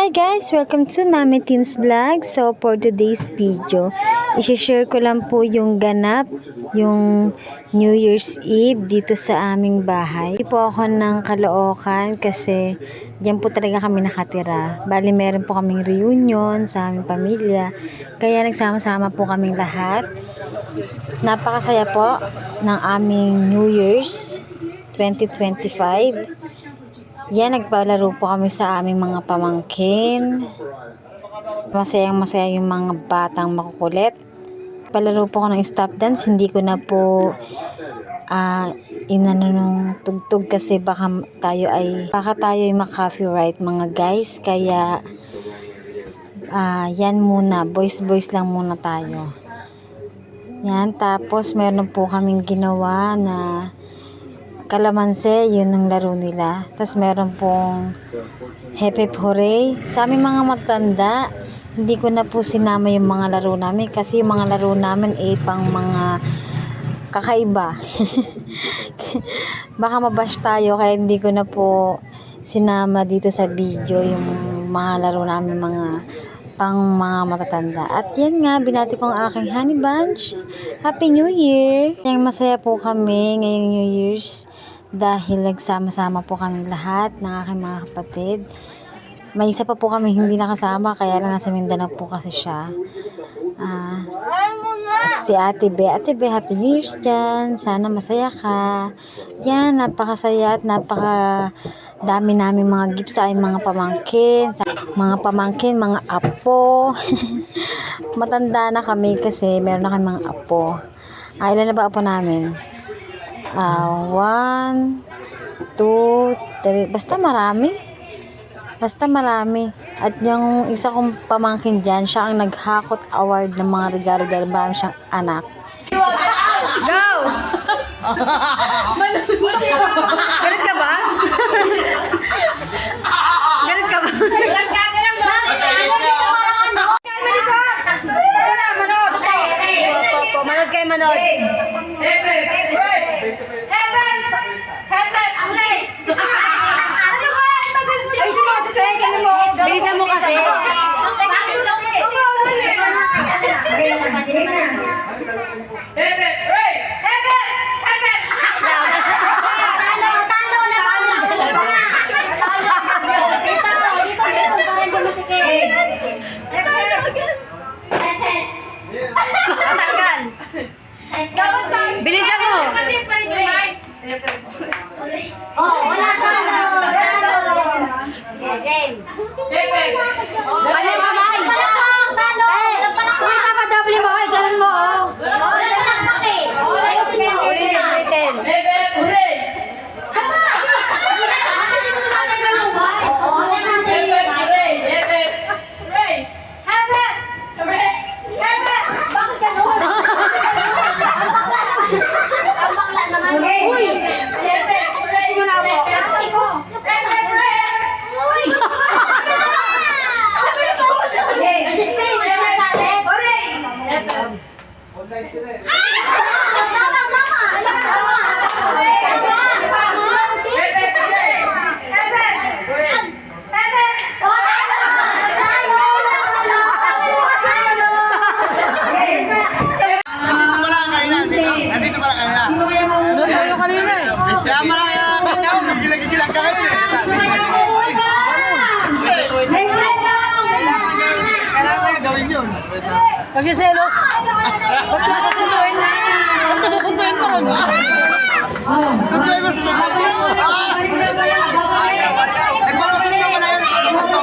Hi guys! Welcome to Mami Teens Vlog. So for today's video, i-share ko lang po yung ganap, yung New Year's Eve dito sa aming bahay. Hindi po ako ng Caloocan kasi diyan po talaga kami nakatira. Bali meron po kaming reunion sa aming pamilya. Kaya nagsama-sama po kaming lahat. Napakasaya po ng aming New Year's 2025. Yan, nagpalaro po kami sa aming mga pamangkin. Masayang-masaya yung mga batang makukulit. Palaro po ako ng stop dance. Hindi ko na po inano nung tugtog kasi baka tayo ay maka-copyright mga guys. Kaya yan muna. Boys lang muna tayo. Yan, tapos meron po kaming ginawa na kalamanse, yun ang laro nila. Tapos meron pong Hep Hep Hooray. Sa aming mga matanda, hindi ko na po sinama yung mga laro namin kasi yung mga laro namin ay pang mga kakaiba. Baka mabash tayo kaya hindi ko na po sinama dito sa video yung mga laro namin pang mga matatanda. At yan nga, binati ko ang aking honey bunch. Happy New Year! Yang masaya po kami ngayong New Year's dahil nagsama-sama po kami lahat ng aking mga kapatid. May isa pa po kami hindi nakasama kaya lang nasa Mindanao po kasi siya. Si Ate Be. Ate Be, Happy New Year's dyan. Sana masaya ka. Yan, napakasaya at dami namin mga gifts sa aming mga pamangkin, mga apo. Matanda na kami kasi meron na kami mga apo. Ilan na ba apo namin? 1, 2, 3, basta marami. At yung isa kong pamangkin dyan, siya ang naghakot award ng mga regalo dahil marami siyang anak. Go! Galit ka ba? Galit ka ba? Manood kayo, manood. Bilisan mo kasi. Bilisan mo. Oh, wala talo. Game. Ano yung kamay? Talo. Uy, papadabli mo. Ay, ganun mo. Wala lang pake. Ulitin. Kaya malaya ka niya, gigilang ka ngayon eh. Kailangan tayo gawin yun. Pag yung selos, ba't ka susunduin? Ba't ka susunduin pa ron? Sunduin mo, susunduin mo. Nagpapasundo mo na yun, nagpapasundo.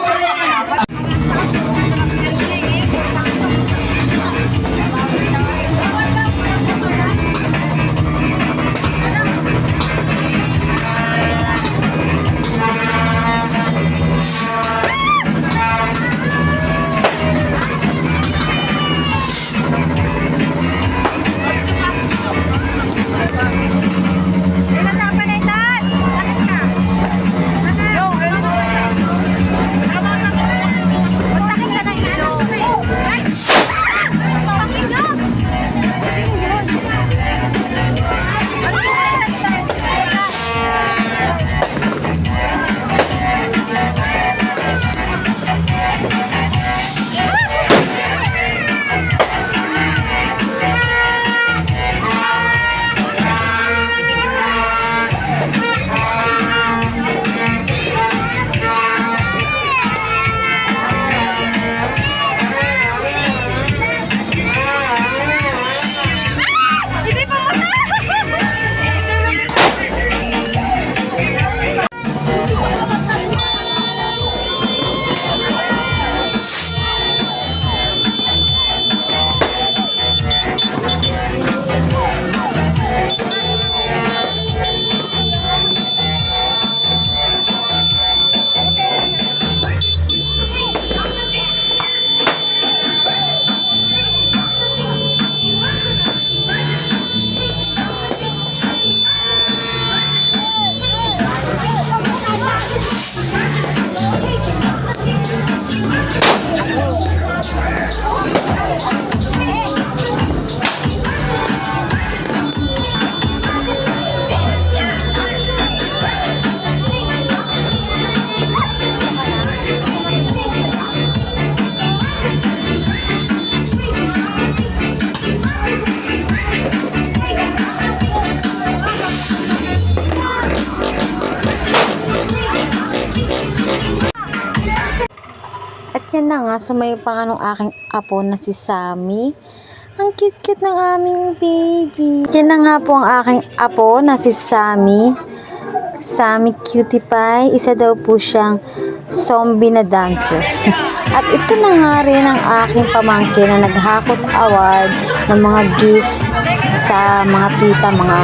Yan na nga, sumayo pa nga nung aking apo na si Sammy. Ang cute-cute ng aming baby. Yan na nga po ang aking apo na si Sammy. Sammy Cutie Pie. Isa daw po siyang zombie na dancer. At ito na nga rin ang aking pamangkin na naghakot award ng mga gift sa mga tita, mga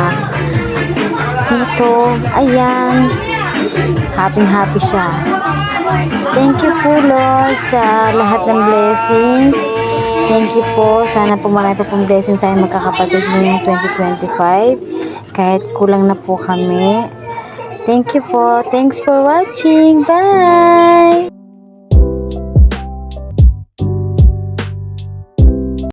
tito. Ayan. Happy siya. Thank you po, Lord, sa lahat ng blessings. Thank you po. Sana po marami pa pong blessings sa aming magkakapatid ngayong 2025. Kahit kulang na po kami. Thank you po. Thanks for watching. Bye!